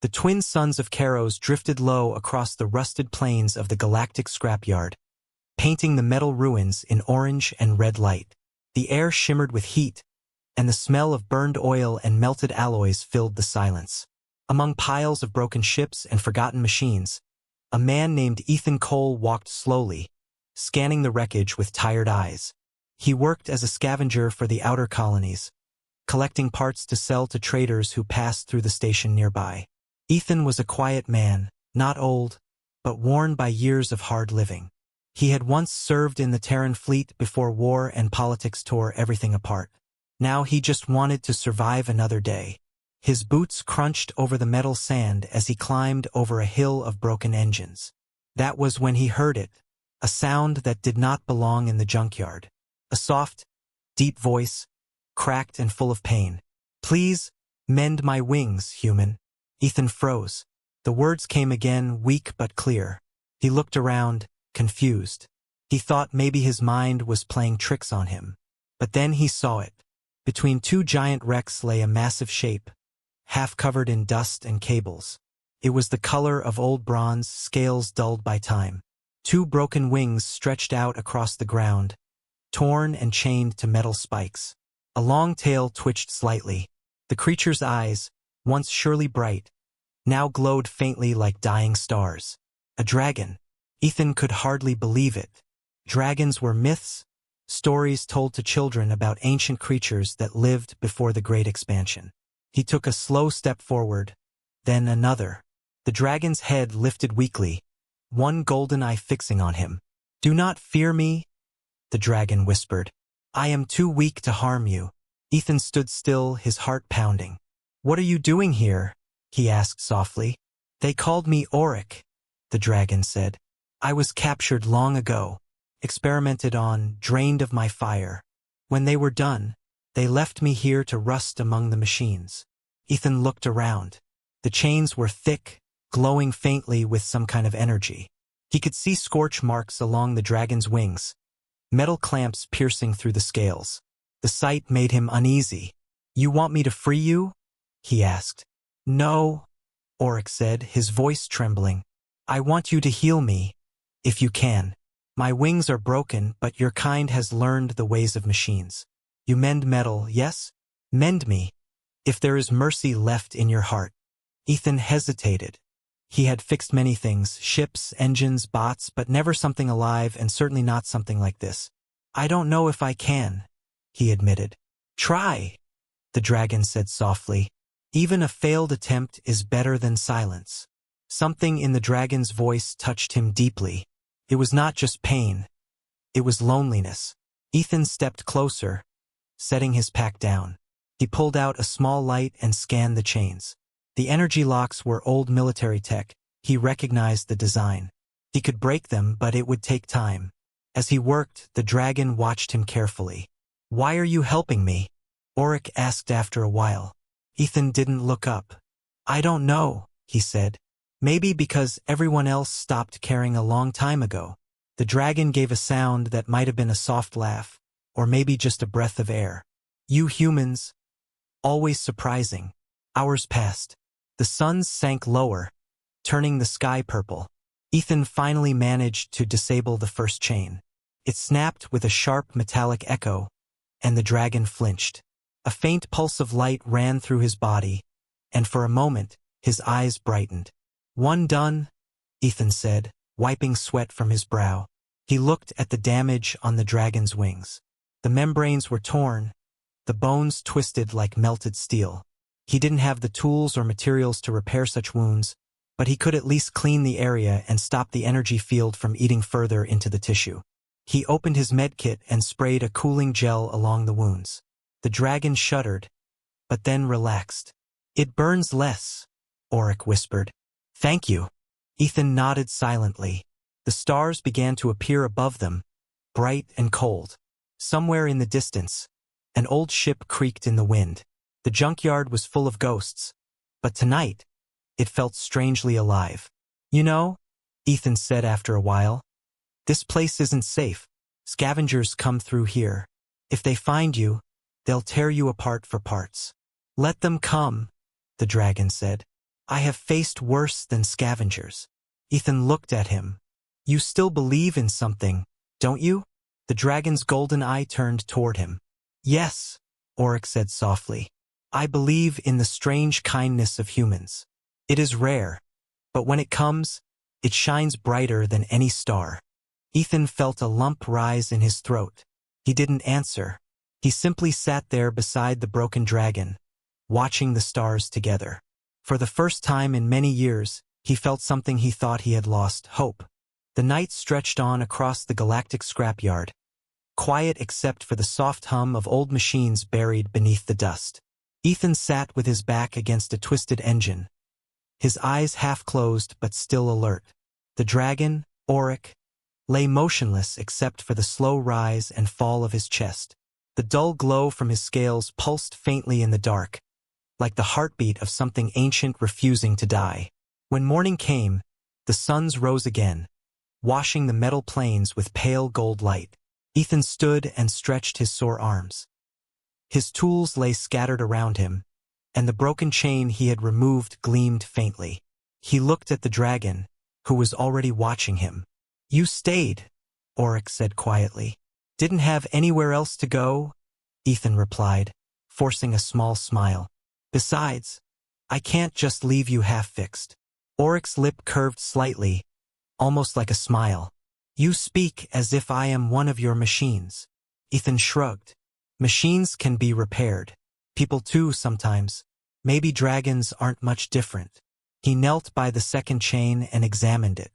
The twin sons of Karos drifted low across the rusted plains of the Galactic scrapyard, painting the metal ruins in orange and red light. The air shimmered with heat, and the smell of burned oil and melted alloys filled the silence. Among piles of broken ships and forgotten machines, a man named Ethan Cole walked slowly, scanning the wreckage with tired eyes. He worked as a scavenger for the outer colonies, collecting parts to sell to traders who passed through the station nearby. Ethan was a quiet man, not old, but worn by years of hard living. He had once served in the Terran fleet before war and politics tore everything apart. Now he just wanted to survive another day. His boots crunched over the metal sand as he climbed over a hill of broken engines. That was when he heard it, a sound that did not belong in the junkyard. A soft, deep voice, cracked and full of pain. "Please, mend my wings, human." Ethan froze. The words came again, weak but clear. He looked around, confused. He thought maybe his mind was playing tricks on him. But then he saw it. Between two giant wrecks lay a massive shape, half covered in dust and cables. It was the color of old bronze, scales dulled by time. Two broken wings stretched out across the ground, torn and chained to metal spikes. A long tail twitched slightly. The creature's eyes, once surely bright, now glowed faintly like dying stars. A dragon. Ethan could hardly believe it. Dragons were myths, stories told to children about ancient creatures that lived before the Great Expansion. He took a slow step forward, then another. The dragon's head lifted weakly, one golden eye fixing on him. "Do not fear me," the dragon whispered. "I am too weak to harm you." Ethan stood still, his heart pounding. "What are you doing here?" he asked softly. "They called me Auric," the dragon said. "I was captured long ago, experimented on, drained of my fire. When they were done, they left me here to rust among the machines." Ethan looked around. The chains were thick, glowing faintly with some kind of energy. He could see scorch marks along the dragon's wings, metal clamps piercing through the scales. The sight made him uneasy. "You want me to free you?" he asked. "No," Auric said, his voice trembling. "I want you to heal me, if you can. My wings are broken, but your kind has learned the ways of machines. You mend metal, yes? Mend me, if there is mercy left in your heart." Ethan hesitated. He had fixed many things, ships, engines, bots, but never something alive, and certainly not something like this. "I don't know if I can," he admitted. "Try," the dragon said softly. "Even a failed attempt is better than silence." Something in the dragon's voice touched him deeply. It was not just pain. It was loneliness. Ethan stepped closer, setting his pack down. He pulled out a small light and scanned the chains. The energy locks were old military tech. He recognized the design. He could break them, but it would take time. As he worked, the dragon watched him carefully. "Why are you helping me?" Auric asked after a while. Ethan didn't look up. "I don't know," he said. "Maybe because everyone else stopped caring a long time ago." The dragon gave a sound that might have been a soft laugh, or maybe just a breath of air. "You humans, always surprising." Hours passed. The sun sank lower, turning the sky purple. Ethan finally managed to disable the first chain. It snapped with a sharp metallic echo, and the dragon flinched. A faint pulse of light ran through his body, and for a moment, his eyes brightened. "One done," Ethan said, wiping sweat from his brow. He looked at the damage on the dragon's wings. The membranes were torn, the bones twisted like melted steel. He didn't have the tools or materials to repair such wounds, but he could at least clean the area and stop the energy field from eating further into the tissue. He opened his medkit and sprayed a cooling gel along the wounds. The dragon shuddered, but then relaxed. "It burns less," Auric whispered. "Thank you." Ethan nodded silently. The stars began to appear above them, bright and cold. Somewhere in the distance, an old ship creaked in the wind. The junkyard was full of ghosts, but tonight, it felt strangely alive. "You know," Ethan said after a while, "this place isn't safe. Scavengers come through here. If they find you, they'll tear you apart for parts." "Let them come," the dragon said. I have faced worse than scavengers. Ethan looked at him. You still believe in something, don't you? The dragon's golden eye turned toward him. Yes, Oryx said softly. I believe in the strange kindness of humans. It is rare, but when it comes, it shines brighter than any star. Ethan felt a lump rise in his throat. He didn't answer. He simply sat there beside the broken dragon, watching the stars together. For the first time in many years, he felt something he thought he had lost, hope. The night stretched on across the galactic scrapyard, quiet except for the soft hum of old machines buried beneath the dust. Ethan sat with his back against a twisted engine, his eyes half closed but still alert. The dragon, Oryx, lay motionless except for the slow rise and fall of his chest. The dull glow from his scales pulsed faintly in the dark, like the heartbeat of something ancient refusing to die. When morning came, the suns rose again, washing the metal plains with pale gold light. Ethan stood and stretched his sore arms. His tools lay scattered around him, and the broken chain he had removed gleamed faintly. He looked at the dragon, who was already watching him. You stayed, Oryx said quietly. Didn't have anywhere else to go? Ethan replied, forcing a small smile. Besides, I can't just leave you half-fixed. Oryx's lip curved slightly, almost like a smile. You speak as if I am one of your machines. Ethan shrugged. Machines can be repaired. People too sometimes. Maybe dragons aren't much different. He knelt by the second chain and examined it.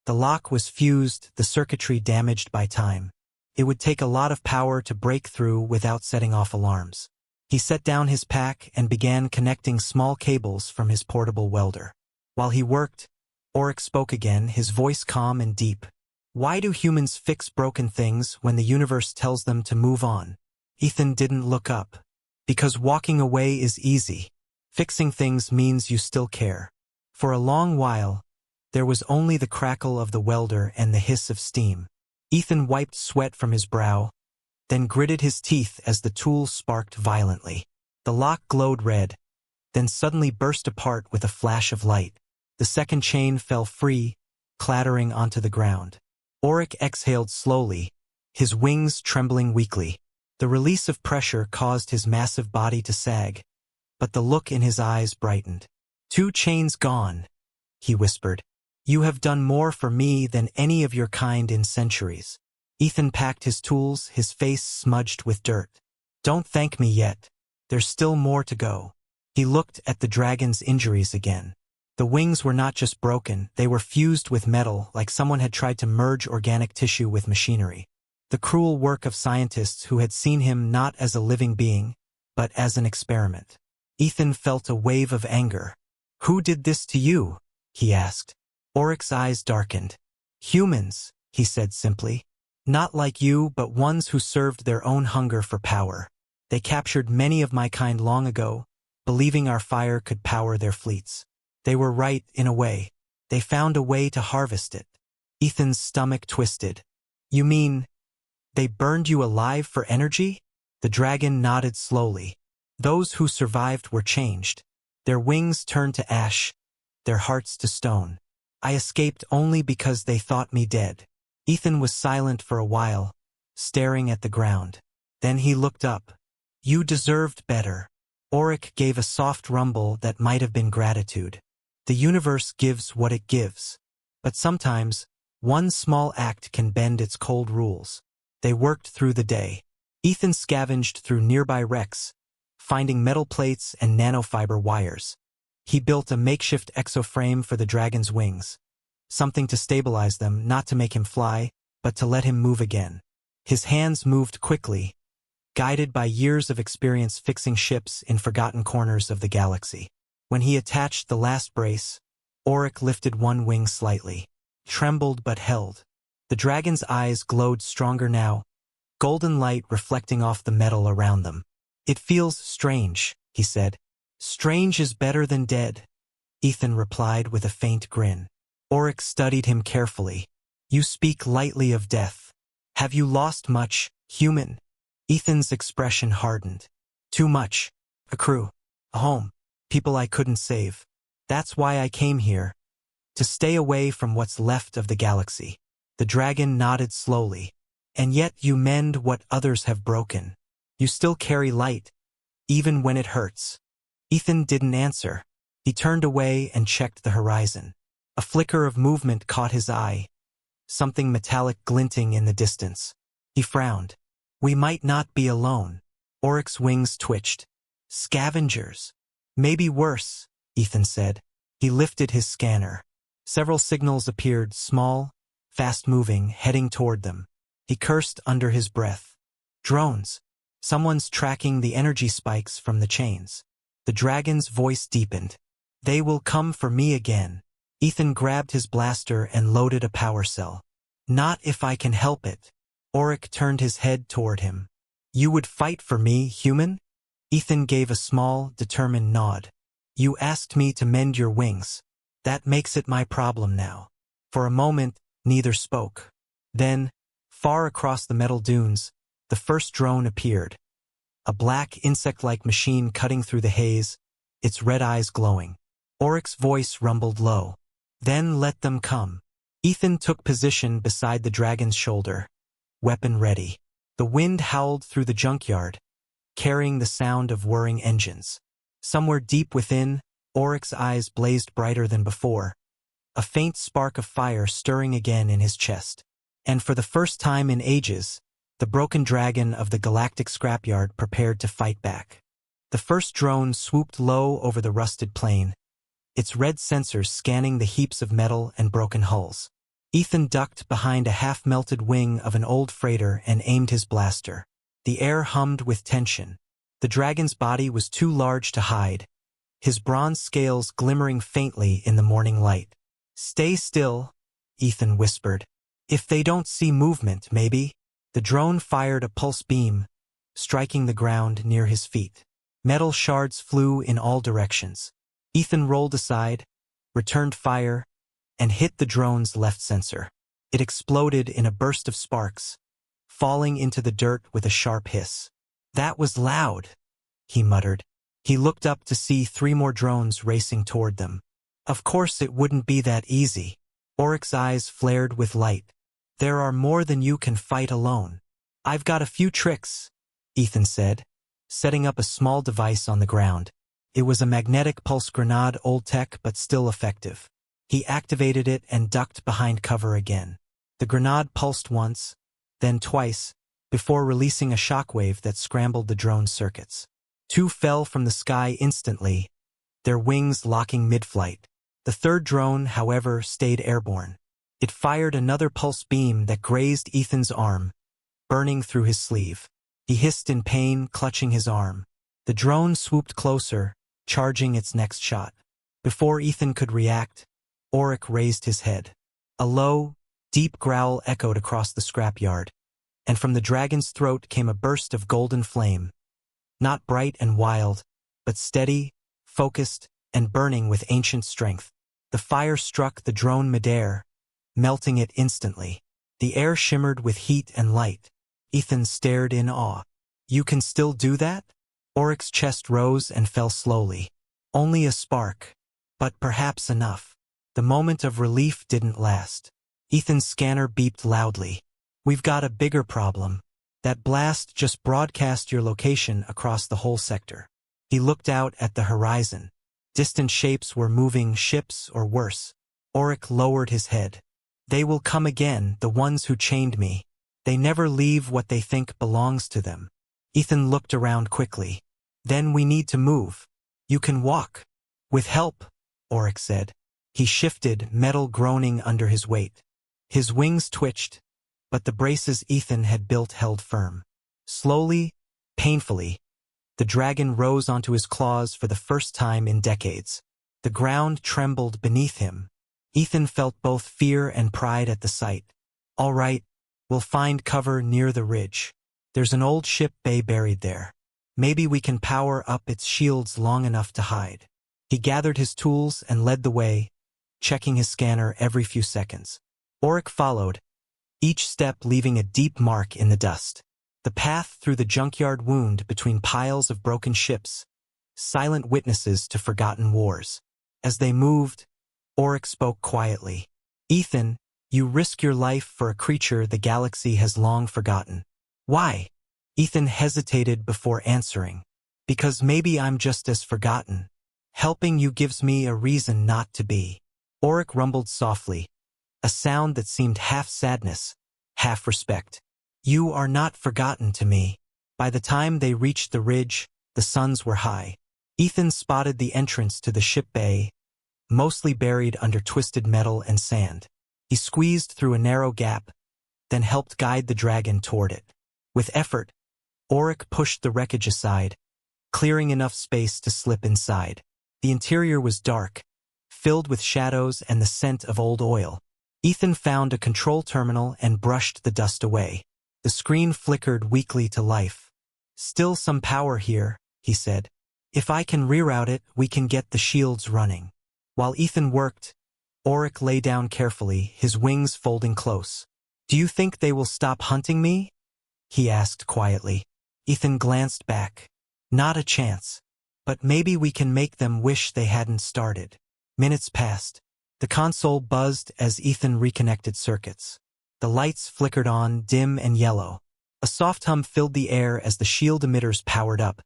The lock was fused, the circuitry damaged by time. It would take a lot of power to break through without setting off alarms. He set down his pack and began connecting small cables from his portable welder. While he worked, Oryx spoke again, his voice calm and deep. Why do humans fix broken things when the universe tells them to move on? Ethan didn't look up. Because walking away is easy. Fixing things means you still care. For a long while, there was only the crackle of the welder and the hiss of steam. Ethan wiped sweat from his brow, then gritted his teeth as the tool sparked violently. The lock glowed red, then suddenly burst apart with a flash of light. The second chain fell free, clattering onto the ground. Oryx exhaled slowly, his wings trembling weakly. The release of pressure caused his massive body to sag, but the look in his eyes brightened. 2 chains gone, he whispered. You have done more for me than any of your kind in centuries. Ethan packed his tools, his face smudged with dirt. Don't thank me yet. There's still more to go. He looked at the dragon's injuries again. The wings were not just broken, they were fused with metal, like someone had tried to merge organic tissue with machinery. The cruel work of scientists who had seen him not as a living being, but as an experiment. Ethan felt a wave of anger. Who did this to you? He asked. Oryx's eyes darkened. Humans, he said simply. Not like you, but ones who served their own hunger for power. They captured many of my kind long ago, believing our fire could power their fleets. They were right, in a way. They found a way to harvest it. Ethan's stomach twisted. You mean, they burned you alive for energy? The dragon nodded slowly. Those who survived were changed. Their wings turned to ash, their hearts to stone. I escaped only because they thought me dead. Ethan was silent for a while, staring at the ground. Then he looked up. You deserved better. Oryx gave a soft rumble that might have been gratitude. The universe gives what it gives. But sometimes, one small act can bend its cold rules. They worked through the day. Ethan scavenged through nearby wrecks, finding metal plates and nanofiber wires. He built a makeshift exoframe for the dragon's wings. Something to stabilize them, not to make him fly, but to let him move again. His hands moved quickly, guided by years of experience fixing ships in forgotten corners of the galaxy. When he attached the last brace, Oryx lifted one wing slightly, trembled but held. The dragon's eyes glowed stronger now, golden light reflecting off the metal around them. It feels strange, he said. Strange is better than dead, Ethan replied with a faint grin. Oryx studied him carefully. You speak lightly of death. Have you lost much, human? Ethan's expression hardened. Too much. A crew. A home. People I couldn't save. That's why I came here. To stay away from what's left of the galaxy. The dragon nodded slowly. And yet you mend what others have broken. You still carry light, even when it hurts. Ethan didn't answer. He turned away and checked the horizon. A flicker of movement caught his eye. Something metallic glinting in the distance. He frowned. We might not be alone. Oryx's wings twitched. Scavengers. Maybe worse, Ethan said. He lifted his scanner. Several signals appeared, small, fast-moving, heading toward them. He cursed under his breath. Drones. Someone's tracking the energy spikes from the chains. The dragon's voice deepened. They will come for me again. Ethan grabbed his blaster and loaded a power cell. Not if I can help it. Oryx turned his head toward him. You would fight for me, human? Ethan gave a small, determined nod. You asked me to mend your wings. That makes it my problem now. For a moment, neither spoke. Then, far across the metal dunes, the first drone appeared. A black, insect-like machine cutting through the haze, its red eyes glowing. Oryx's voice rumbled low. Then let them come. Ethan took position beside the dragon's shoulder, weapon ready. The wind howled through the junkyard, carrying the sound of whirring engines. Somewhere deep within, Oryx's eyes blazed brighter than before, a faint spark of fire stirring again in his chest. And for the first time in ages, the broken dragon of the Galactic scrapyard prepared to fight back. The first drone swooped low over the rusted plain, its red sensors scanning the heaps of metal and broken hulls. Ethan ducked behind a half-melted wing of an old freighter and aimed his blaster. The air hummed with tension. The dragon's body was too large to hide, his bronze scales glimmering faintly in the morning light. Stay still, Ethan whispered. If they don't see movement, maybe. The drone fired a pulse beam, striking the ground near his feet. Metal shards flew in all directions. Ethan rolled aside, returned fire, and hit the drone's left sensor. It exploded in a burst of sparks, falling into the dirt with a sharp hiss. That was loud, he muttered. He looked up to see 3 more drones racing toward them. Of course it wouldn't be that easy. Oryx's eyes flared with light. There are more than you can fight alone. I've got a few tricks, Ethan said, setting up a small device on the ground. It was a magnetic pulse grenade, old tech but still effective. He activated it and ducked behind cover again. The grenade pulsed once, then twice, before releasing a shockwave that scrambled the drone's circuits. 2 fell from the sky instantly, their wings locking mid-flight. The third drone, however, stayed airborne. It fired another pulse beam that grazed Ethan's arm, burning through his sleeve. He hissed in pain, clutching his arm. The drone swooped closer, charging its next shot. Before Ethan could react, Oryx raised his head. A low, deep growl echoed across the scrapyard, and from the dragon's throat came a burst of golden flame. Not bright and wild, but steady, focused, and burning with ancient strength. The fire struck the drone midair, melting it instantly. The air shimmered with heat and light. Ethan stared in awe. You can still do that? Oryx's chest rose and fell slowly. Only a spark, but perhaps enough. The moment of relief didn't last. Ethan's scanner beeped loudly. We've got a bigger problem. That blast just broadcast your location across the whole sector. He looked out at the horizon. Distant shapes were moving, ships or worse. Oryx lowered his head. They will come again, the ones who chained me. They never leave what they think belongs to them. Ethan looked around quickly. Then we need to move. You can walk. With help, Oryx said. He shifted, metal groaning under his weight. His wings twitched, but the braces Ethan had built held firm. Slowly, painfully, the dragon rose onto his claws for the first time in decades. The ground trembled beneath him. Ethan felt both fear and pride at the sight. All right, we'll find cover near the ridge. There's an old ship bay buried there. Maybe we can power up its shields long enough to hide. He gathered his tools and led the way, checking his scanner every few seconds. Oryx followed, each step leaving a deep mark in the dust. The path through the junkyard wound between piles of broken ships, silent witnesses to forgotten wars. As they moved, Auric spoke quietly. Ethan, you risk your life for a creature the galaxy has long forgotten. Why? Ethan hesitated before answering. Because maybe I'm just as forgotten. Helping you gives me a reason not to be. Auric rumbled softly, a sound that seemed half sadness, half respect. You are not forgotten to me. By the time they reached the ridge, the suns were high. Ethan spotted the entrance to the ship bay, mostly buried under twisted metal and sand. He squeezed through a narrow gap, then helped guide the dragon toward it. With effort, Auric pushed the wreckage aside, clearing enough space to slip inside. The interior was dark, filled with shadows and the scent of old oil. Ethan found a control terminal and brushed the dust away. The screen flickered weakly to life. Still some power here, he said. If I can reroute it, we can get the shields running. While Ethan worked, Auric lay down carefully, his wings folding close. Do you think they will stop hunting me? He asked quietly. Ethan glanced back. Not a chance. But maybe we can make them wish they hadn't started. Minutes passed. The console buzzed as Ethan reconnected circuits. The lights flickered on, dim and yellow. A soft hum filled the air as the shield emitters powered up,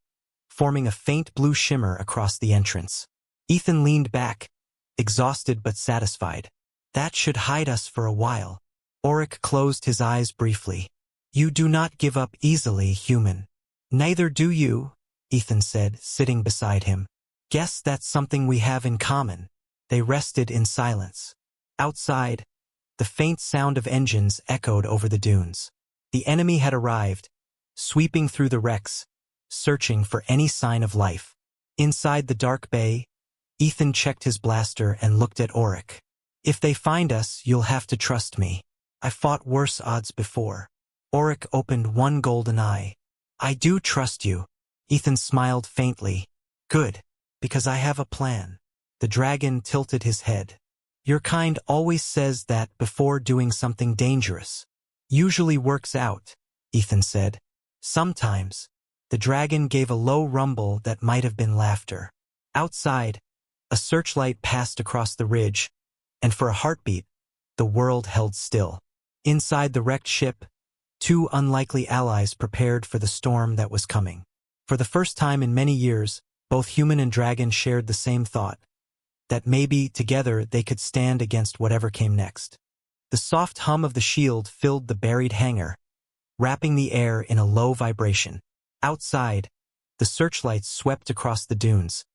forming a faint blue shimmer across the entrance. Ethan leaned back, exhausted but satisfied. That should hide us for a while. Auric closed his eyes briefly. You do not give up easily, human. Neither do you, Ethan said, sitting beside him. Guess that's something we have in common. They rested in silence. Outside, the faint sound of engines echoed over the dunes. The enemy had arrived, sweeping through the wrecks, searching for any sign of life. Inside the dark bay, Ethan checked his blaster and looked at Auric. If they find us, you'll have to trust me. I fought worse odds before. Auric opened one golden eye. I do trust you. Ethan smiled faintly. Good, because I have a plan. The dragon tilted his head. Your kind always says that before doing something dangerous. Usually works out, Ethan said. Sometimes. The dragon gave a low rumble that might have been laughter. Outside, a searchlight passed across the ridge, and for a heartbeat, the world held still. Inside the wrecked ship, two unlikely allies prepared for the storm that was coming. For the first time in many years, both human and dragon shared the same thought, that maybe together they could stand against whatever came next. The soft hum of the shield filled the buried hangar, wrapping the air in a low vibration. Outside, the searchlights swept across the dunes,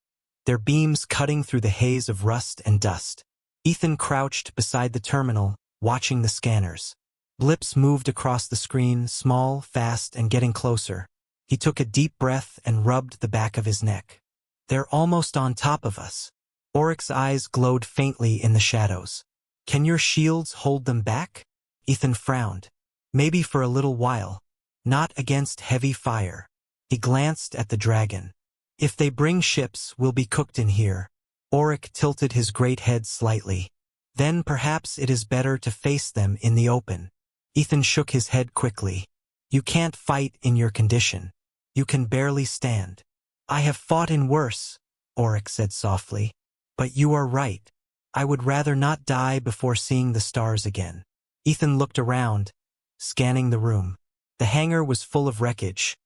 their beams cutting through the haze of rust and dust. Ethan crouched beside the terminal, watching the scanners. Blips moved across the screen, small, fast, and getting closer. He took a deep breath and rubbed the back of his neck. They're almost on top of us. Auric's eyes glowed faintly in the shadows. Can your shields hold them back? Ethan frowned. Maybe for a little while. Not against heavy fire. He glanced at the dragon. If they bring ships, we'll be cooked in here. Auric tilted his great head slightly. Then perhaps it is better to face them in the open. Ethan shook his head quickly. You can't fight in your condition. You can barely stand. I have fought in worse, Auric said softly. But you are right. I would rather not die before seeing the stars again. Ethan looked around, scanning the room. The hangar was full of wreckage.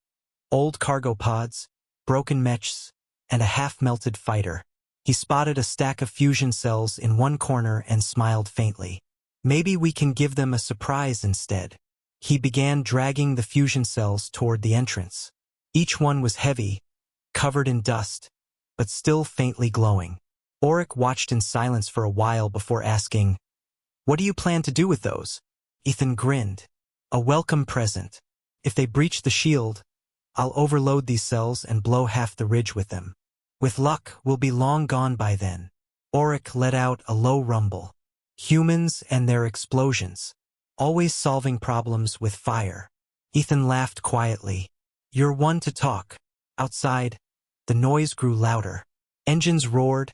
Old cargo pods, broken mechs, and a half-melted fighter. He spotted a stack of fusion cells in one corner and smiled faintly. Maybe we can give them a surprise instead. He began dragging the fusion cells toward the entrance. Each one was heavy, covered in dust, but still faintly glowing. Auric watched in silence for a while before asking, What do you plan to do with those? Ethan grinned. A welcome present. If they breach the shield, I'll overload these cells and blow half the ridge with them. With luck, we'll be long gone by then. Auric let out a low rumble. Humans and their explosions. Always solving problems with fire. Ethan laughed quietly. You're one to talk. Outside, the noise grew louder. Engines roared,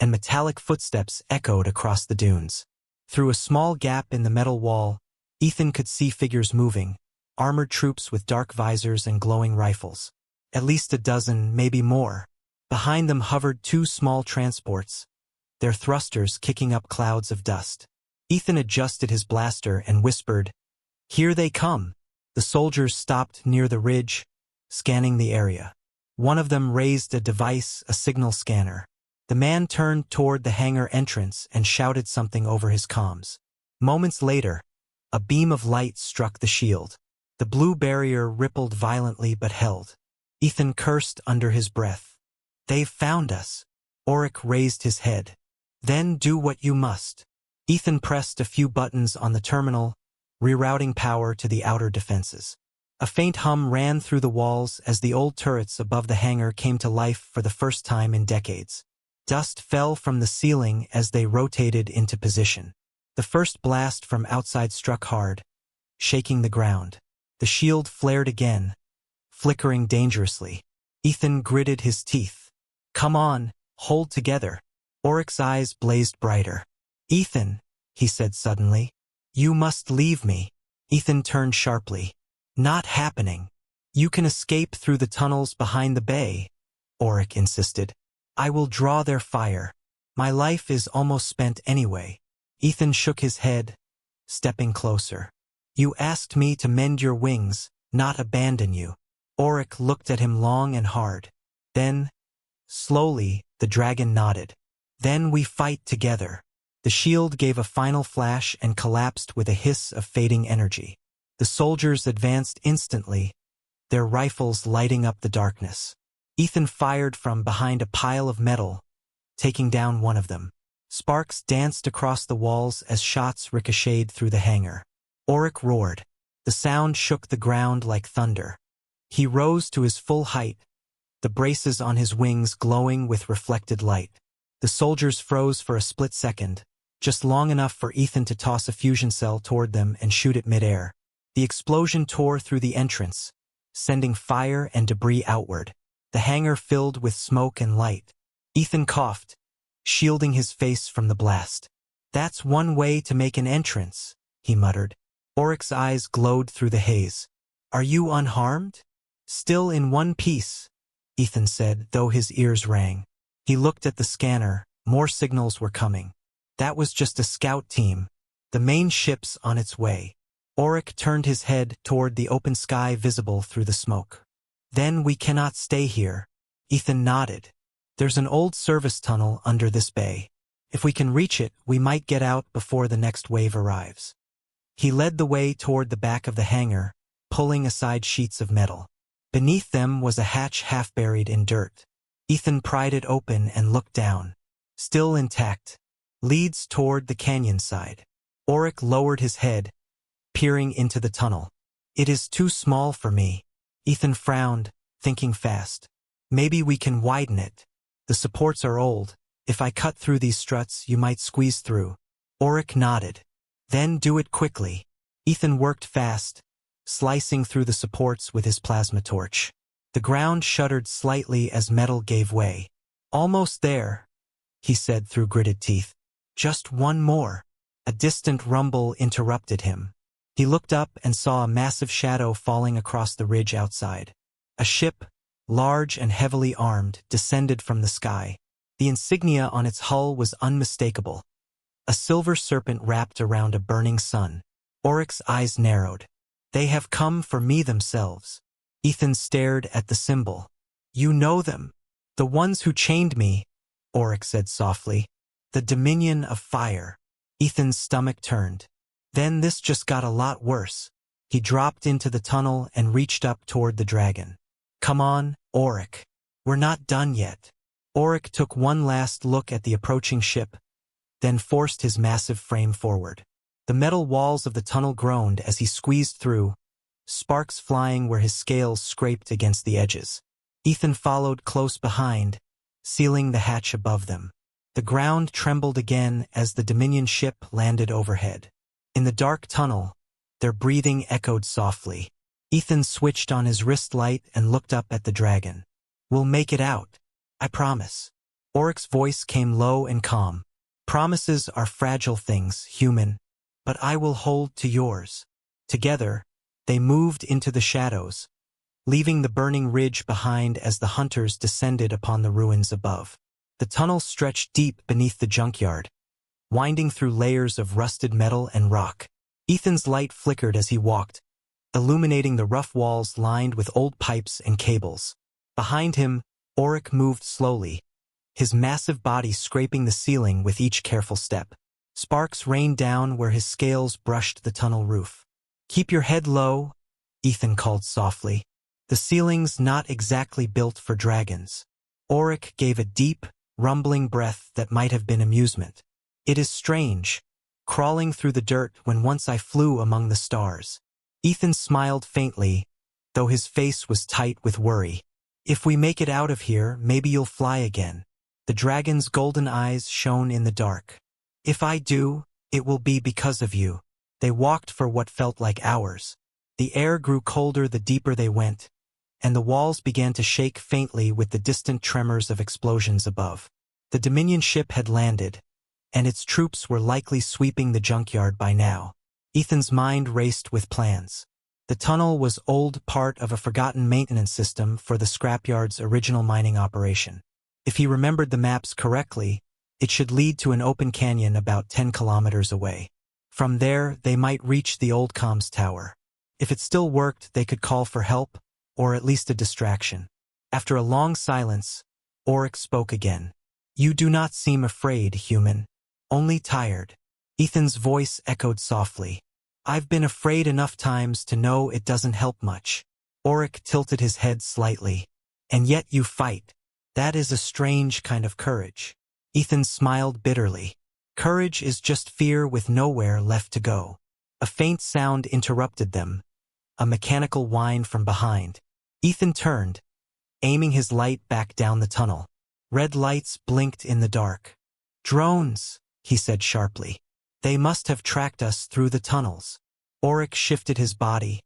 and metallic footsteps echoed across the dunes. Through a small gap in the metal wall, Ethan could see figures moving, armored troops with dark visors and glowing rifles. At least a dozen, maybe more. Behind them hovered two small transports, their thrusters kicking up clouds of dust. Ethan adjusted his blaster and whispered, "Here they come." The soldiers stopped near the ridge, scanning the area. One of them raised a device, a signal scanner. The man turned toward the hangar entrance and shouted something over his comms. Moments later, a beam of light struck the shield. The blue barrier rippled violently but held. Ethan cursed under his breath. "They've found us." Auric raised his head. "Then do what you must." Ethan pressed a few buttons on the terminal, rerouting power to the outer defenses. A faint hum ran through the walls as the old turrets above the hangar came to life for the first time in decades. Dust fell from the ceiling as they rotated into position. The first blast from outside struck hard, shaking the ground. The shield flared again, flickering dangerously. Ethan gritted his teeth. "Come on, hold together." Auric's eyes blazed brighter. "Ethan," he said suddenly, "you must leave me." Ethan turned sharply. "Not happening. You can escape through the tunnels behind the bay," Auric insisted. "I will draw their fire. My life is almost spent anyway." Ethan shook his head, stepping closer. "You asked me to mend your wings, not abandon you." Auric looked at him long and hard. Then, slowly, the dragon nodded. "Then we fight together." The shield gave a final flash and collapsed with a hiss of fading energy. The soldiers advanced instantly, their rifles lighting up the darkness. Ethan fired from behind a pile of metal, taking down one of them. Sparks danced across the walls as shots ricocheted through the hangar. Auric roared. The sound shook the ground like thunder. He rose to his full height, the braces on his wings glowing with reflected light. The soldiers froze for a split second, just long enough for Ethan to toss a fusion cell toward them and shoot it midair. The explosion tore through the entrance, sending fire and debris outward. The hangar filled with smoke and light. Ethan coughed, shielding his face from the blast. "That's one way to make an entrance," he muttered. Auric's eyes glowed through the haze. "Are you unharmed?" "Still in one piece," Ethan said, though his ears rang. He looked at the scanner. More signals were coming. That was just a scout team. The main ship's on its way. Auric turned his head toward the open sky visible through the smoke. "Then we cannot stay here." Ethan nodded. "There's an old service tunnel under this bay. If we can reach it, we might get out before the next wave arrives." He led the way toward the back of the hangar, pulling aside sheets of metal. Beneath them was a hatch half buried in dirt. Ethan pried it open and looked down. Still intact. Leads toward the canyon side. Auric lowered his head, peering into the tunnel. "It is too small for me." Ethan frowned, thinking fast. "Maybe we can widen it. The supports are old. If I cut through these struts, you might squeeze through." Auric nodded. "Then do it quickly." Ethan worked fast, slicing through the supports with his plasma torch. The ground shuddered slightly as metal gave way. "Almost there," he said through gritted teeth. "Just one more." A distant rumble interrupted him. He looked up and saw a massive shadow falling across the ridge outside. A ship, large and heavily armed, descended from the sky. The insignia on its hull was unmistakable. A silver serpent wrapped around a burning sun. Auric's eyes narrowed. "They have come for me themselves." Ethan stared at the symbol. "You know them. The ones who chained me," Auric said softly. "The Dominion of Fire." Ethan's stomach turned. Then this just got a lot worse. He dropped into the tunnel and reached up toward the dragon. "Come on, Auric. We're not done yet." Auric took one last look at the approaching ship, then forced his massive frame forward. The metal walls of the tunnel groaned as he squeezed through, sparks flying where his scales scraped against the edges. Ethan followed close behind, sealing the hatch above them. The ground trembled again as the Dominion ship landed overhead. In the dark tunnel, their breathing echoed softly. Ethan switched on his wrist light and looked up at the dragon. "We'll make it out. I promise." Auric's voice came low and calm. "Promises are fragile things, human, but I will hold to yours." Together, they moved into the shadows, leaving the burning ridge behind as the hunters descended upon the ruins above. The tunnel stretched deep beneath the junkyard, winding through layers of rusted metal and rock. Ethan's light flickered as he walked, illuminating the rough walls lined with old pipes and cables. Behind him, Auric moved slowly, his massive body scraping the ceiling with each careful step. Sparks rained down where his scales brushed the tunnel roof. "Keep your head low," Ethan called softly. "The ceiling's not exactly built for dragons." Auric gave a deep, rumbling breath that might have been amusement. "It is strange, crawling through the dirt when once I flew among the stars." Ethan smiled faintly, though his face was tight with worry. "If we make it out of here, maybe you'll fly again." The dragon's golden eyes shone in the dark. "If I do, it will be because of you." They walked for what felt like hours. The air grew colder the deeper they went, and the walls began to shake faintly with the distant tremors of explosions above. The Dominion ship had landed, and its troops were likely sweeping the junkyard by now. Ethan's mind raced with plans. The tunnel was old part of a forgotten maintenance system for the scrapyard's original mining operation. If he remembered the maps correctly, it should lead to an open canyon about 10 kilometers away. From there, they might reach the old comms tower. If it still worked, they could call for help, or at least a distraction. After a long silence, Auric spoke again. "You do not seem afraid, human. Only tired." Ethan's voice echoed softly. "I've been afraid enough times to know it doesn't help much." Auric tilted his head slightly. "And yet you fight. That is a strange kind of courage." Ethan smiled bitterly. "Courage is just fear with nowhere left to go." A faint sound interrupted them, a mechanical whine from behind. Ethan turned, aiming his light back down the tunnel. Red lights blinked in the dark. "Drones," he said sharply. "They must have tracked us through the tunnels." Auric shifted his body,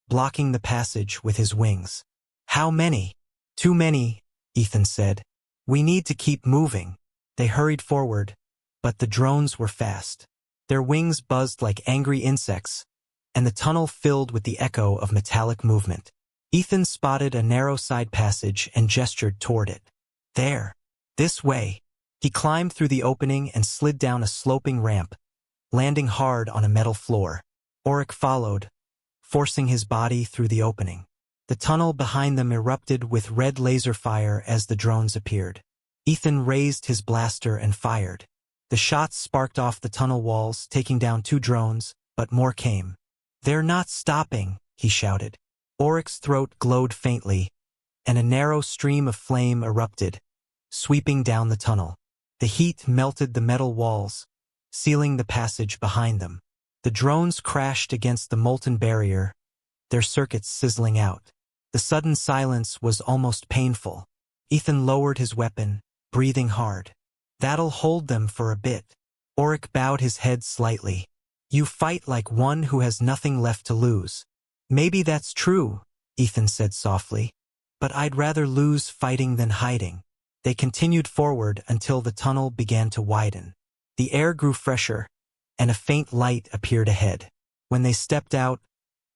blocking the passage with his wings. "How many?" "Too many," Ethan said. "We need to keep moving." They hurried forward, but the drones were fast. Their wings buzzed like angry insects, and the tunnel filled with the echo of metallic movement. Ethan spotted a narrow side passage and gestured toward it. "There. This way." He climbed through the opening and slid down a sloping ramp, landing hard on a metal floor. Auric followed, forcing his body through the opening. The tunnel behind them erupted with red laser fire as the drones appeared. Ethan raised his blaster and fired. The shots sparked off the tunnel walls, taking down 2 drones, but more came. "They're not stopping," he shouted. Auric's throat glowed faintly, and a narrow stream of flame erupted, sweeping down the tunnel. The heat melted the metal walls, sealing the passage behind them. The drones crashed against the molten barrier, their circuits sizzling out. The sudden silence was almost painful. Ethan lowered his weapon, breathing hard. "That'll hold them for a bit." Auric bowed his head slightly. "You fight like one who has nothing left to lose." "Maybe that's true," Ethan said softly. "But I'd rather lose fighting than hiding." They continued forward until the tunnel began to widen. The air grew fresher, and a faint light appeared ahead. When they stepped out,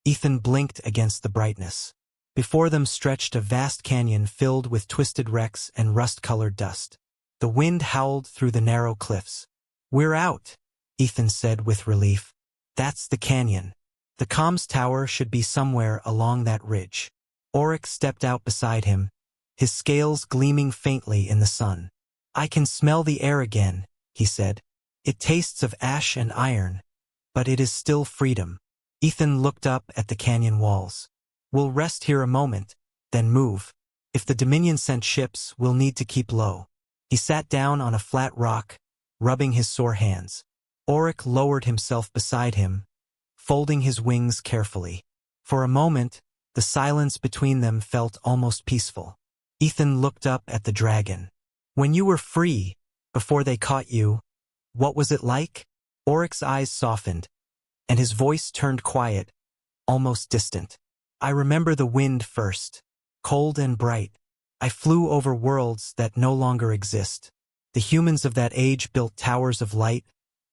Ethan blinked against the brightness. Before them stretched a vast canyon filled with twisted wrecks and rust-colored dust. The wind howled through the narrow cliffs. "We're out," Ethan said with relief. "That's the canyon. The comms tower should be somewhere along that ridge." Auric stepped out beside him, his scales gleaming faintly in the sun. "I can smell the air again," he said. "It tastes of ash and iron, but it is still freedom." Ethan looked up at the canyon walls. "We'll rest here a moment, then move. If the Dominion sent ships, we'll need to keep low." He sat down on a flat rock, rubbing his sore hands. Auric lowered himself beside him, folding his wings carefully. For a moment, the silence between them felt almost peaceful. Ethan looked up at the dragon. "When you were free, before they caught you, what was it like?" Auric's eyes softened, and his voice turned quiet, almost distant. "I remember the wind first, cold and bright. I flew over worlds that no longer exist. The humans of that age built towers of light,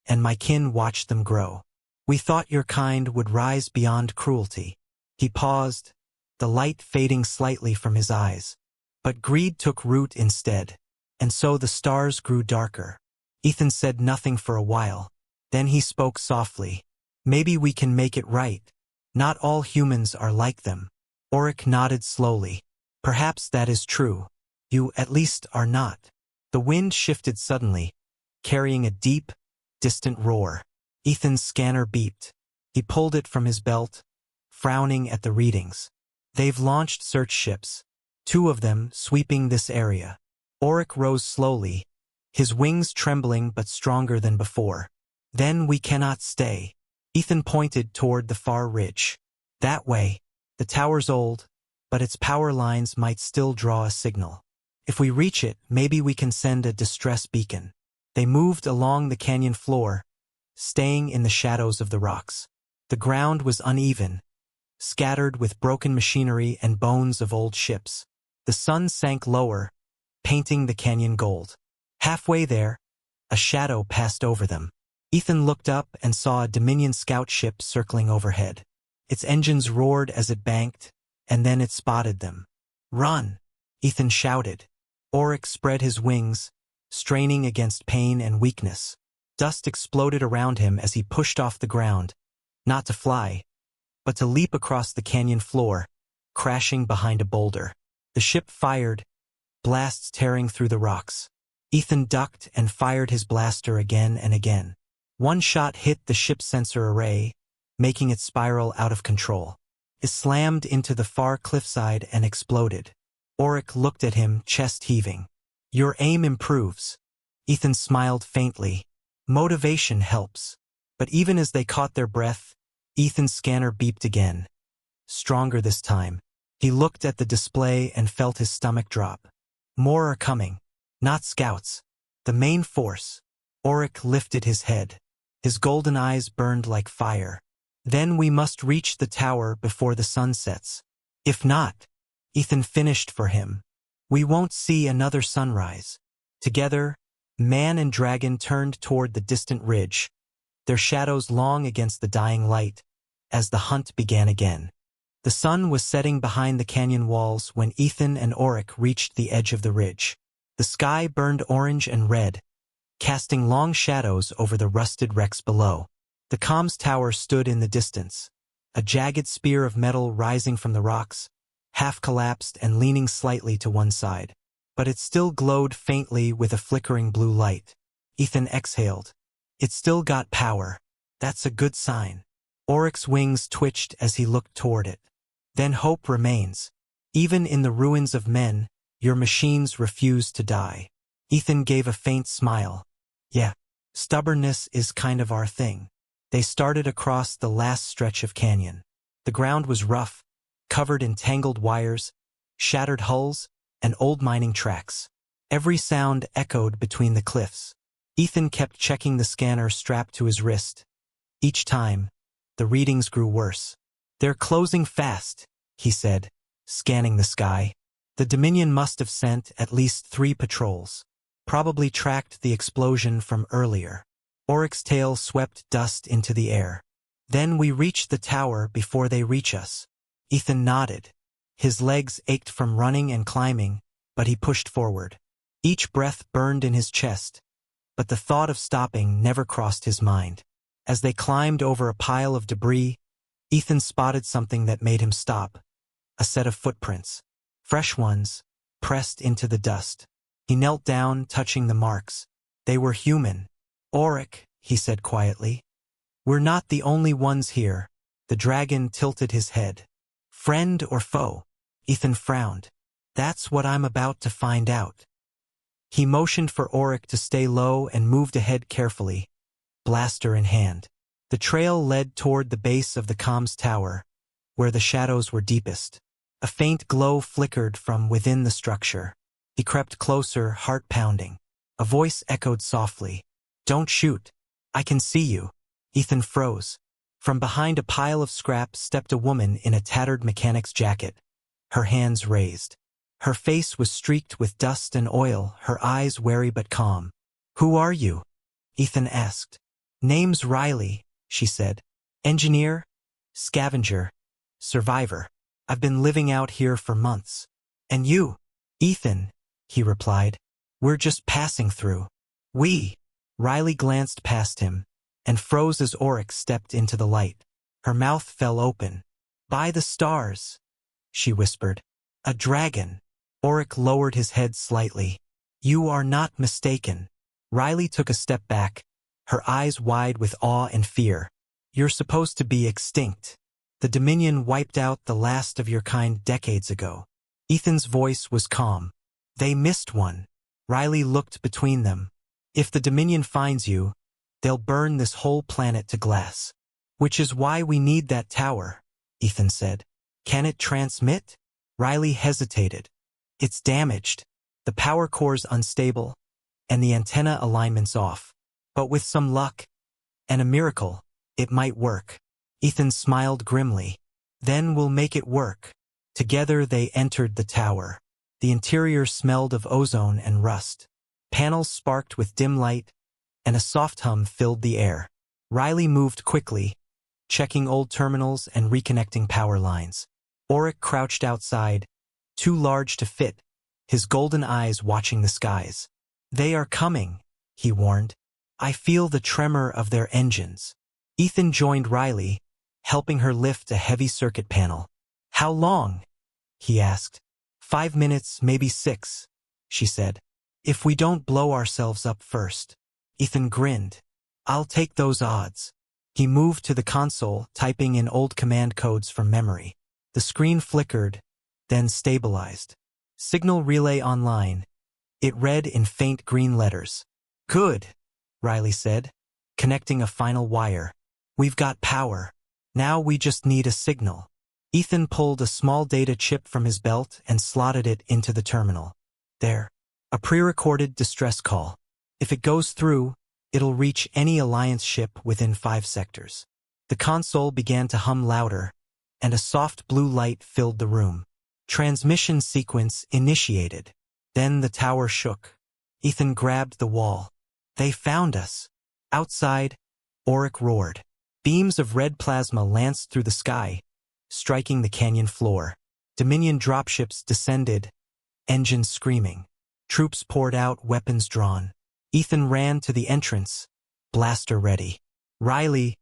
and my kin watched them grow. We thought your kind would rise beyond cruelty." He paused, the light fading slightly from his eyes. "But greed took root instead. And so the stars grew darker. Ethan said nothing for a while. Then he spoke softly. Maybe we can make it right. Not all humans are like them. Auric nodded slowly. Perhaps that is true. You, at least, are not. The wind shifted suddenly, carrying a deep, distant roar. Ethan's scanner beeped. He pulled it from his belt, frowning at the readings. They've launched search ships, 2 of them sweeping this area. Auric rose slowly, his wings trembling but stronger than before. Then we cannot stay. Ethan pointed toward the far ridge. That way. The tower's old, but its power lines might still draw a signal. If we reach it, maybe we can send a distress beacon. They moved along the canyon floor, staying in the shadows of the rocks. The ground was uneven, scattered with broken machinery and bones of old ships. The sun sank lower, painting the canyon gold. Halfway there, a shadow passed over them. Ethan looked up and saw a Dominion scout ship circling overhead. Its engines roared as it banked, and then it spotted them. "Run!" Ethan shouted. Auric spread his wings, straining against pain and weakness. Dust exploded around him as he pushed off the ground, not to fly, but to leap across the canyon floor, crashing behind a boulder. The ship fired, blasts tearing through the rocks. Ethan ducked and fired his blaster again and again. One shot hit the ship's sensor array, making it spiral out of control. It slammed into the far cliffside and exploded. Auric looked at him, chest heaving. "Your aim improves." Ethan smiled faintly. Motivation helps. But even as they caught their breath, Ethan's scanner beeped again. Stronger this time. He looked at the display and felt his stomach drop. More are coming. Not scouts. The main force. Auric lifted his head. His golden eyes burned like fire. Then we must reach the tower before the sun sets. If not, Ethan finished for him. We won't see another sunrise. Together, man and dragon turned toward the distant ridge, their shadows long against the dying light, as the hunt began again. The sun was setting behind the canyon walls when Ethan and Auric reached the edge of the ridge. The sky burned orange and red, casting long shadows over the rusted wrecks below. The comms tower stood in the distance, a jagged spear of metal rising from the rocks, half collapsed and leaning slightly to one side. But it still glowed faintly with a flickering blue light. Ethan exhaled. It still got power. That's a good sign. Auric's wings twitched as he looked toward it. Then hope remains. Even in the ruins of men, your machines refuse to die. Ethan gave a faint smile. Yeah, stubbornness is kind of our thing. They started across the last stretch of canyon. The ground was rough, covered in tangled wires, shattered hulls, and old mining tracks. Every sound echoed between the cliffs. Ethan kept checking the scanner strapped to his wrist. Each time, the readings grew worse. "They're closing fast," he said, scanning the sky. The Dominion must have sent at least 3 patrols. Probably tracked the explosion from earlier. Auric's tail swept dust into the air. "Then we reach the tower before they reach us." Ethan nodded. His legs ached from running and climbing, but he pushed forward. Each breath burned in his chest, but the thought of stopping never crossed his mind. As they climbed over a pile of debris, Ethan spotted something that made him stop. A set of footprints. Fresh ones, pressed into the dust. He knelt down, touching the marks. They were human. "Auric," he said quietly. "We're not the only ones here." The dragon tilted his head. "Friend or foe?" Ethan frowned. "That's what I'm about to find out." He motioned for Auric to stay low and moved ahead carefully, blaster in hand. The trail led toward the base of the comms tower, where the shadows were deepest. A faint glow flickered from within the structure. He crept closer, heart pounding. A voice echoed softly. "Don't shoot. I can see you." Ethan froze. From behind a pile of scrap stepped a woman in a tattered mechanic's jacket, her hands raised. Her face was streaked with dust and oil, her eyes wary but calm. "Who are you?" Ethan asked. "Name's Riley," she said. "Engineer, scavenger, survivor. I've been living out here for months." "And you?" "Ethan," he replied. We're just passing through. We. Riley glanced past him and froze as Oryx stepped into the light. Her mouth fell open. By the stars, she whispered. A dragon. Oryx lowered his head slightly. You are not mistaken. Riley took a step back, her eyes wide with awe and fear. You're supposed to be extinct. The Dominion wiped out the last of your kind decades ago. Ethan's voice was calm. They missed one. Riley looked between them. If the Dominion finds you, they'll burn this whole planet to glass. Which is why we need that tower, Ethan said. Can it transmit? Riley hesitated. It's damaged. The power core's unstable, and the antenna alignment's off. But with some luck, and a miracle, it might work. Ethan smiled grimly. Then we'll make it work. Together they entered the tower. The interior smelled of ozone and rust. Panels sparked with dim light, and a soft hum filled the air. Riley moved quickly, checking old terminals and reconnecting power lines. Oryx crouched outside, too large to fit, his golden eyes watching the skies. They are coming, he warned. I feel the tremor of their engines. Ethan joined Riley, helping her lift a heavy circuit panel. How long? He asked. 5 minutes, maybe 6, she said. If we don't blow ourselves up first. Ethan grinned. I'll take those odds. He moved to the console, typing in old command codes from memory. The screen flickered, then stabilized. Signal relay online. It read in faint green letters. Good, Riley said, connecting a final wire. We've got power. Now we just need a signal. Ethan pulled a small data chip from his belt and slotted it into the terminal. There. A pre-recorded distress call. If it goes through, it'll reach any Alliance ship within 5 sectors. The console began to hum louder, and a soft blue light filled the room. Transmission sequence initiated. Then the tower shook. Ethan grabbed the wall. They found us. Outside, Oryx roared. Beams of red plasma lanced through the sky, striking the canyon floor. Dominion dropships descended, engines screaming. Troops poured out, weapons drawn. Ethan ran to the entrance, blaster ready. Riley,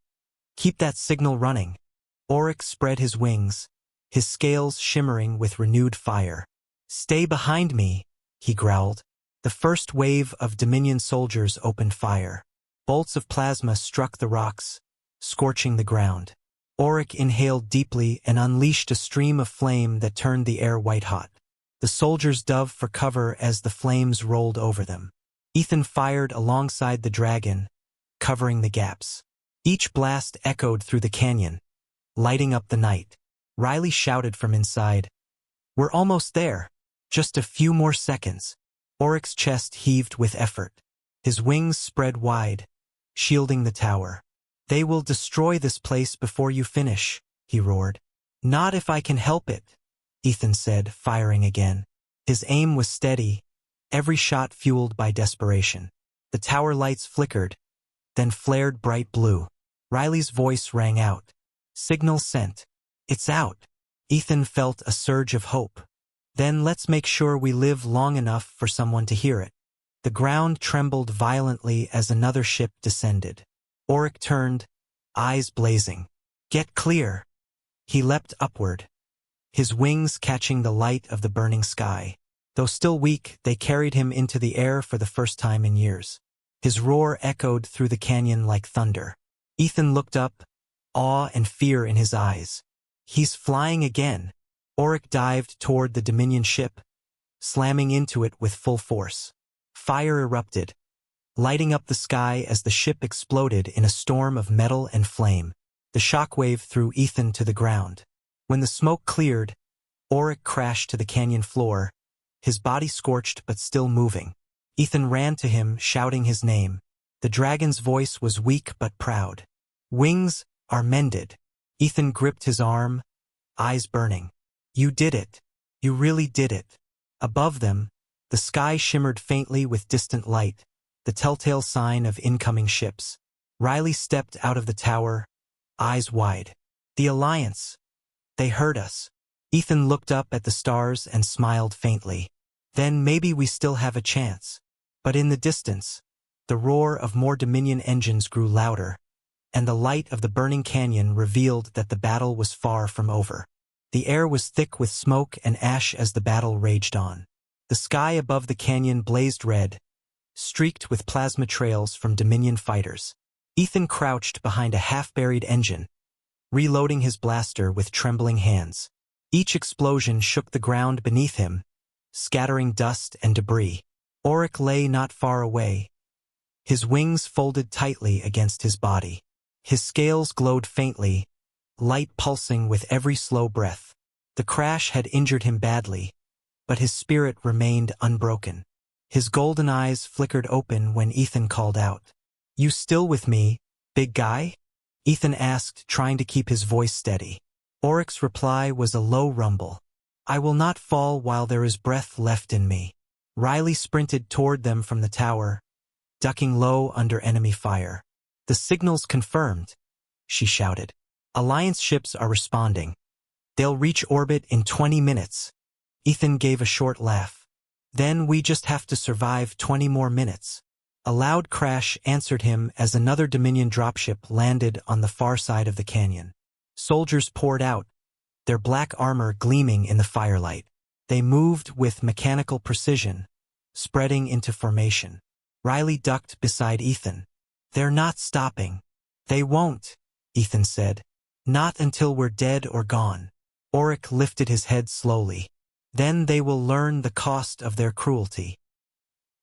keep that signal running. Oryx spread his wings, his scales shimmering with renewed fire. Stay behind me, he growled. The first wave of Dominion soldiers opened fire. Bolts of plasma struck the rocks, scorching the ground. Oryx inhaled deeply and unleashed a stream of flame that turned the air white-hot. The soldiers dove for cover as the flames rolled over them. Ethan fired alongside the dragon, covering the gaps. Each blast echoed through the canyon, lighting up the night. Riley shouted from inside. We're almost there. Just a few more seconds. Oryx's chest heaved with effort. His wings spread wide, shielding the tower. They will destroy this place before you finish, he roared. Not if I can help it, Ethan said, firing again. His aim was steady, every shot fueled by desperation. The tower lights flickered, then flared bright blue. Riley's voice rang out. Signal sent. It's out. Ethan felt a surge of hope. Then let's make sure we live long enough for someone to hear it. The ground trembled violently as another ship descended. Oryx turned, eyes blazing. Get clear. He leapt upward, his wings catching the light of the burning sky. Though still weak, they carried him into the air for the first time in years. His roar echoed through the canyon like thunder. Ethan looked up, awe and fear in his eyes. He's flying again. Oryx dived toward the Dominion ship, slamming into it with full force. Fire erupted, lighting up the sky as the ship exploded in a storm of metal and flame. The shockwave threw Ethan to the ground. When the smoke cleared, Oryx crashed to the canyon floor, his body scorched but still moving. Ethan ran to him, shouting his name. The dragon's voice was weak but proud. Wings are mended. Ethan gripped his arm, eyes burning. You did it. You really did it. Above them, the sky shimmered faintly with distant light, the telltale sign of incoming ships. Riley stepped out of the tower, eyes wide. The Alliance. They heard us. Ethan looked up at the stars and smiled faintly. Then maybe we still have a chance. But in the distance, the roar of more Dominion engines grew louder, and the light of the burning canyon revealed that the battle was far from over. The air was thick with smoke and ash as the battle raged on. The sky above the canyon blazed red, streaked with plasma trails from Dominion fighters. Ethan crouched behind a half-buried engine, reloading his blaster with trembling hands. Each explosion shook the ground beneath him, scattering dust and debris. Auric lay not far away, his wings folded tightly against his body. His scales glowed faintly, light pulsing with every slow breath. The crash had injured him badly, but his spirit remained unbroken. His golden eyes flickered open when Ethan called out. "You still with me, big guy?" Ethan asked, trying to keep his voice steady. Auric's reply was a low rumble. "I will not fall while there is breath left in me." Riley sprinted toward them from the tower, ducking low under enemy fire. "The signal's confirmed," she shouted. "Alliance ships are responding. They'll reach orbit in 20 minutes. Ethan gave a short laugh. "Then we just have to survive 20 more minutes." A loud crash answered him as another Dominion dropship landed on the far side of the canyon. Soldiers poured out, their black armor gleaming in the firelight. They moved with mechanical precision, spreading into formation. Riley ducked beside Ethan. "They're not stopping." "They won't," Ethan said. "Not until we're dead or gone." Auric lifted his head slowly. "Then they will learn the cost of their cruelty."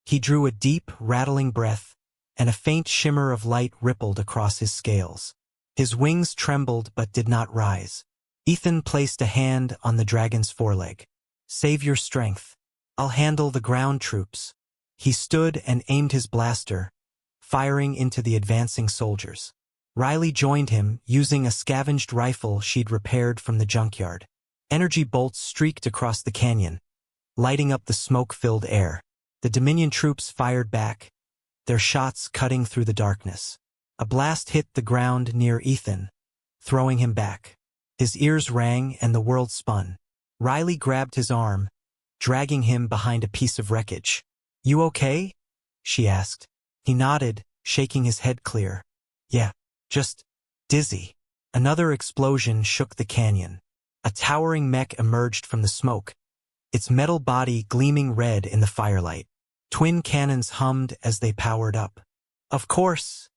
He drew a deep, rattling breath, and a faint shimmer of light rippled across his scales. His wings trembled but did not rise. Ethan placed a hand on the dragon's foreleg. "Save your strength. I'll handle the ground troops." He stood and aimed his blaster, firing into the advancing soldiers. Riley joined him, using a scavenged rifle she'd repaired from the junkyard. Energy bolts streaked across the canyon, lighting up the smoke-filled air. The Dominion troops fired back, their shots cutting through the darkness. A blast hit the ground near Ethan, throwing him back. His ears rang and the world spun. Riley grabbed his arm, dragging him behind a piece of wreckage. "You okay?" she asked. He nodded, shaking his head clear. "Yeah, just dizzy." Another explosion shook the canyon. A towering mech emerged from the smoke, its metal body gleaming red in the firelight. Twin cannons hummed as they powered up. "Of course,"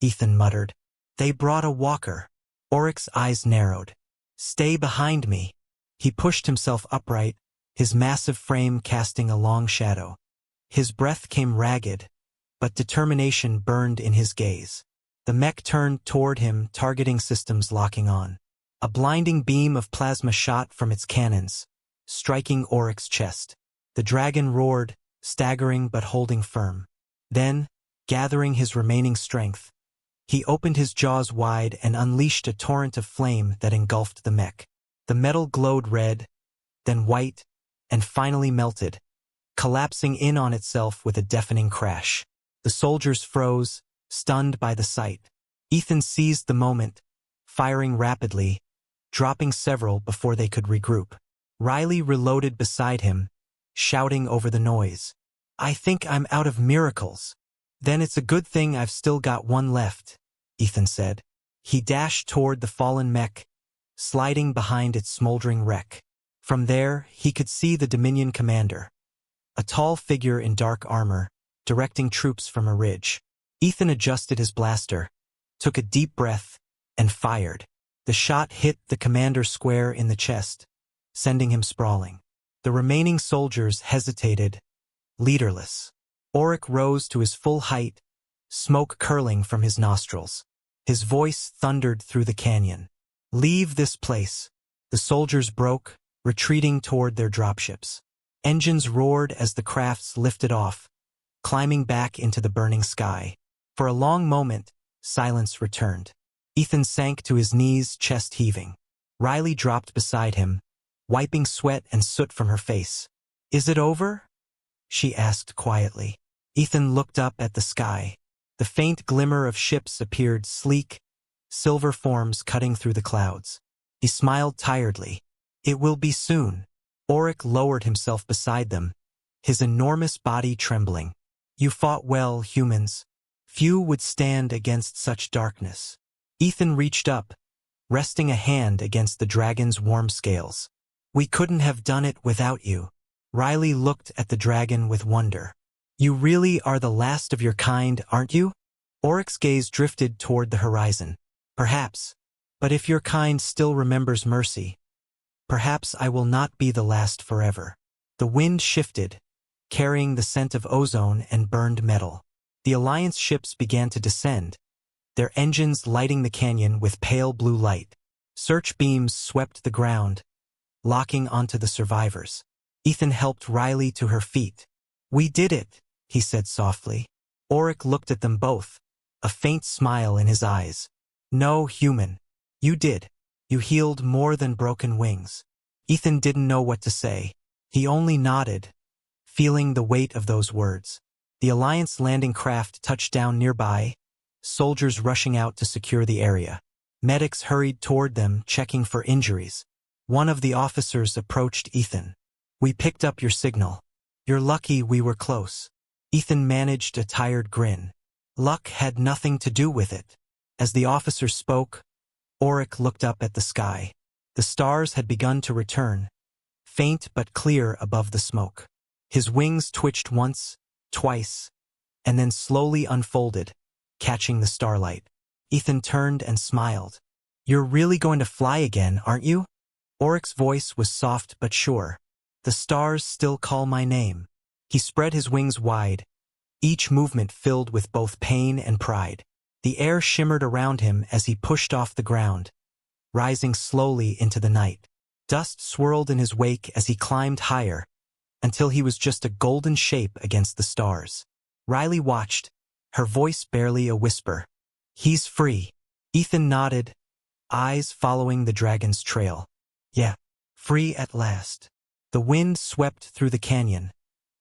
Ethan muttered. "They brought a walker." Auric's eyes narrowed. "Stay behind me." He pushed himself upright, his massive frame casting a long shadow. His breath came ragged, but determination burned in his gaze. The mech turned toward him, targeting systems locking on. A blinding beam of plasma shot from its cannons, striking Auric's chest. The dragon roared, staggering but holding firm. Then, gathering his remaining strength, he opened his jaws wide and unleashed a torrent of flame that engulfed the mech. The metal glowed red, then white, and finally melted, collapsing in on itself with a deafening crash. The soldiers froze, stunned by the sight. Ethan seized the moment, firing rapidly, dropping several before they could regroup. Riley reloaded beside him, shouting over the noise. "I think I'm out of miracles." "Then it's a good thing I've still got one left," Ethan said. He dashed toward the fallen mech, sliding behind its smoldering wreck. From there, he could see the Dominion commander, a tall figure in dark armor, directing troops from a ridge. Ethan adjusted his blaster, took a deep breath, and fired. The shot hit the commander square in the chest, sending him sprawling. The remaining soldiers hesitated, leaderless. Auric rose to his full height, smoke curling from his nostrils. His voice thundered through the canyon. "Leave this place." The soldiers broke, retreating toward their dropships. Engines roared as the crafts lifted off, climbing back into the burning sky. For a long moment, silence returned. Ethan sank to his knees, chest heaving. Riley dropped beside him, wiping sweat and soot from her face. "Is it over?" she asked quietly. Ethan looked up at the sky. The faint glimmer of ships appeared, sleek, silver forms cutting through the clouds. He smiled tiredly. "It will be soon." Auric lowered himself beside them, his enormous body trembling. You fought well, humans. Few would stand against such darkness. Ethan reached up, resting a hand against the dragon's warm scales. We couldn't have done it without you. Riley looked at the dragon with wonder. You really are the last of your kind, aren't you? Oryx's gaze drifted toward the horizon. Perhaps. But if your kind still remembers mercy, perhaps I will not be the last forever. The wind shifted, carrying the scent of ozone and burned metal. The Alliance ships began to descend, their engines lighting the canyon with pale blue light. Search beams swept the ground, locking onto the survivors. Ethan helped Riley to her feet. We did it, he said softly. Oryx looked at them both, a faint smile in his eyes. No, human. You did. You healed more than broken wings. Ethan didn't know what to say. He only nodded, feeling the weight of those words. The Alliance landing craft touched down nearby, soldiers rushing out to secure the area. Medics hurried toward them, checking for injuries. One of the officers approached Ethan. We picked up your signal. You're lucky we were close. Ethan managed a tired grin. Luck had nothing to do with it. As the officer spoke, Oryx looked up at the sky. The stars had begun to return, faint but clear above the smoke. His wings twitched once, twice, and then slowly unfolded, catching the starlight. Ethan turned and smiled. You're really going to fly again, aren't you? Oryx's voice was soft but sure. The stars still call my name. He spread his wings wide, each movement filled with both pain and pride. The air shimmered around him as he pushed off the ground, rising slowly into the night. Dust swirled in his wake as he climbed higher, until he was just a golden shape against the stars. Riley watched, her voice barely a whisper. He's free. Ethan nodded, eyes following the dragon's trail. Yeah, free at last. The wind swept through the canyon,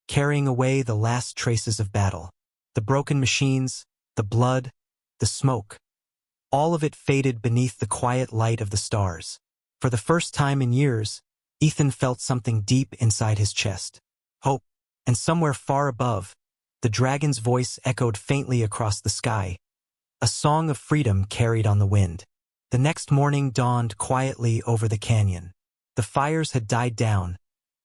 carrying away the last traces of battle. The broken machines, the blood, the smoke. All of it faded beneath the quiet light of the stars. For the first time in years, Ethan felt something deep inside his chest. Hope. And somewhere far above, the dragon's voice echoed faintly across the sky. A song of freedom carried on the wind. The next morning dawned quietly over the canyon. The fires had died down,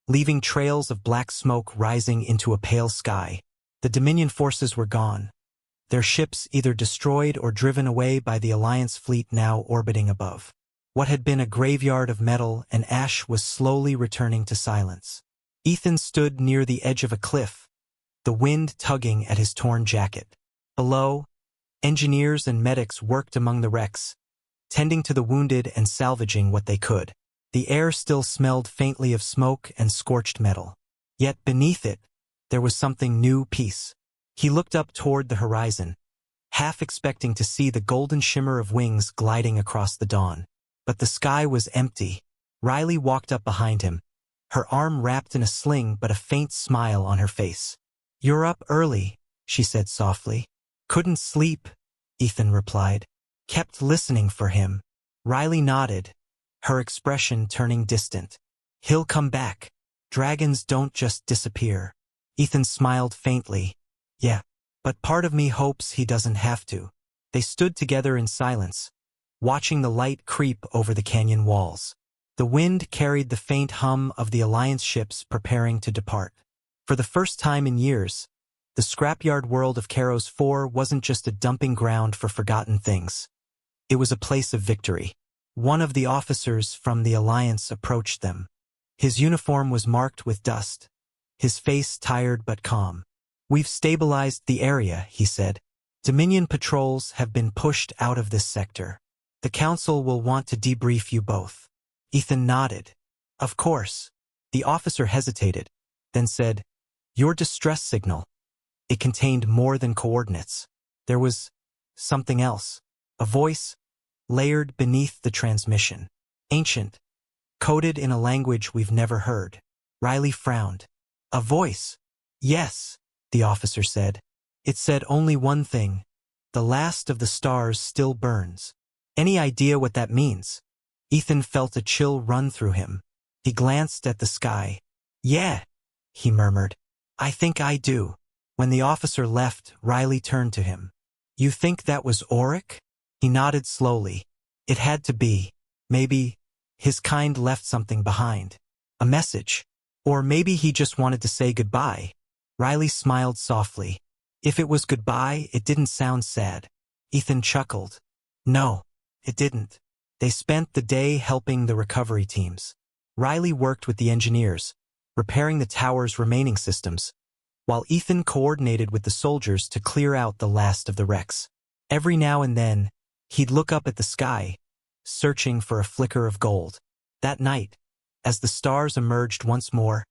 leaving trails of black smoke rising into a pale sky. The Dominion forces were gone, their ships either destroyed or driven away by the Alliance fleet now orbiting above. What had been a graveyard of metal and ash was slowly returning to silence. Ethan stood near the edge of a cliff, the wind tugging at his torn jacket. Below, engineers and medics worked among the wrecks, tending to the wounded and salvaging what they could. The air still smelled faintly of smoke and scorched metal. Yet beneath it, there was something new, peace. He looked up toward the horizon, half expecting to see the golden shimmer of wings gliding across the dawn. But the sky was empty. Riley walked up behind him, her arm wrapped in a sling but a faint smile on her face. You're up early, she said softly. Couldn't sleep, Ethan replied. Kept listening for him. Riley nodded, her expression turning distant. He'll come back. Dragons don't just disappear. Ethan smiled faintly. Yeah, but part of me hopes he doesn't have to. They stood together in silence, watching the light creep over the canyon walls. The wind carried the faint hum of the Alliance ships preparing to depart. For the first time in years, the scrapyard world of Karos 4 wasn't just a dumping ground for forgotten things. It was a place of victory. One of the officers from the Alliance approached them. His uniform was marked with dust, his face tired but calm. We've stabilized the area, he said. Dominion patrols have been pushed out of this sector. The Council will want to debrief you both. Ethan nodded. Of course. The officer hesitated, then said, Your distress signal. It contained more than coordinates. There was something else. A voice, layered beneath the transmission. Ancient, coded in a language we've never heard. Riley frowned. A voice? Yes, the officer said. It said only one thing. The last of the stars still burns. Any idea what that means? Ethan felt a chill run through him. He glanced at the sky. Yeah, he murmured. I think I do. When the officer left, Riley turned to him. "You think that was Auric?" He nodded slowly. "It had to be. Maybe his kind left something behind. A message. Or maybe he just wanted to say goodbye." Riley smiled softly. "If it was goodbye, it didn't sound sad." Ethan chuckled. "No, it didn't." They spent the day helping the recovery teams. Riley worked with the engineers, repairing the tower's remaining systems, while Ethan coordinated with the soldiers to clear out the last of the wrecks. Every now and then, he'd look up at the sky, searching for a flicker of gold. That night, as the stars emerged once more,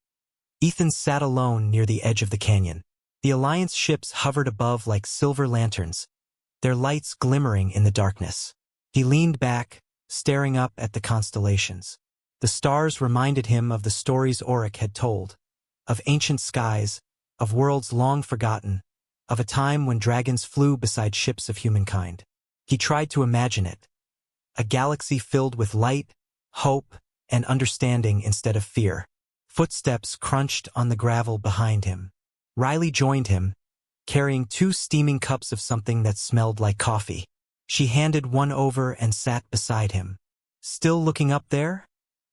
Ethan sat alone near the edge of the canyon. The Alliance ships hovered above like silver lanterns, their lights glimmering in the darkness. He leaned back, staring up at the constellations. The stars reminded him of the stories Auric had told, of ancient skies, of worlds long forgotten, of a time when dragons flew beside ships of humankind. He tried to imagine it. A galaxy filled with light, hope, and understanding instead of fear. Footsteps crunched on the gravel behind him. Riley joined him, carrying 2 steaming cups of something that smelled like coffee. She handed one over and sat beside him. "Still looking up there?"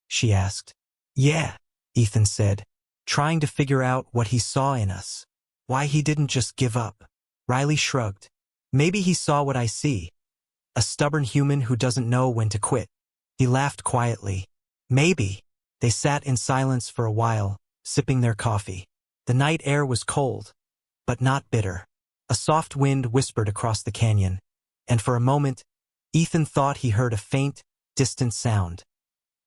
she asked. "Yeah," Ethan said, trying to figure out what he saw in us. Why he didn't just give up. Riley shrugged. "Maybe he saw what I see. A stubborn human who doesn't know when to quit." He laughed quietly. "Maybe." They sat in silence for a while, sipping their coffee. The night air was cold, but not bitter. A soft wind whispered across the canyon, and for a moment, Ethan thought he heard a faint, distant sound.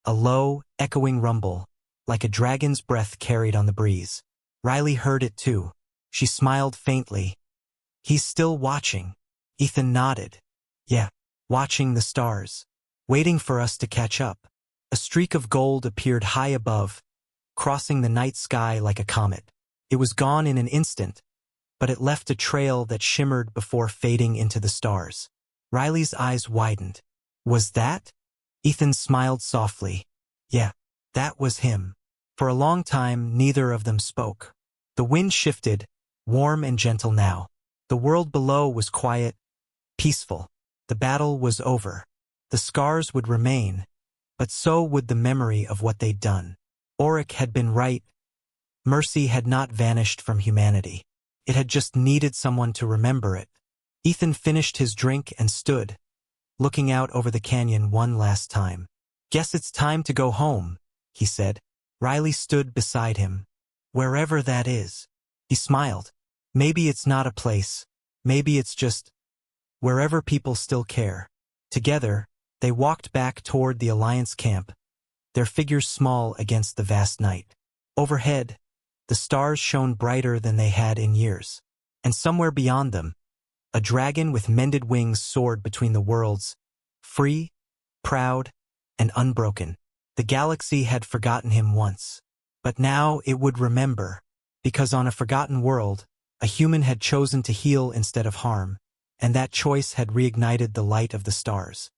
A low, echoing rumble, like a dragon's breath carried on the breeze. Riley heard it too. She smiled faintly. "He's still watching." Ethan nodded. "Yeah, watching the stars. Waiting for us to catch up." A streak of gold appeared high above, crossing the night sky like a comet. It was gone in an instant, but it left a trail that shimmered before fading into the stars. Riley's eyes widened. "Was that?" Ethan smiled softly. "Yeah, that was him." For a long time, neither of them spoke. The wind shifted, warm and gentle now. The world below was quiet, peaceful. The battle was over. The scars would remain, but so would the memory of what they'd done. Auric had been right. Mercy had not vanished from humanity. It had just needed someone to remember it. Ethan finished his drink and stood, looking out over the canyon one last time. "Guess it's time to go home," he said. Riley stood beside him. "Wherever that is." He smiled. "Maybe it's not a place. Maybe it's just wherever people still care." Together, they walked back toward the Alliance camp, their figures small against the vast night. Overhead, the stars shone brighter than they had in years. And somewhere beyond them, a dragon with mended wings soared between the worlds, free, proud, and unbroken. The galaxy had forgotten him once, but now it would remember, because on a forgotten world, a human had chosen to heal instead of harm, and that choice had reignited the light of the stars.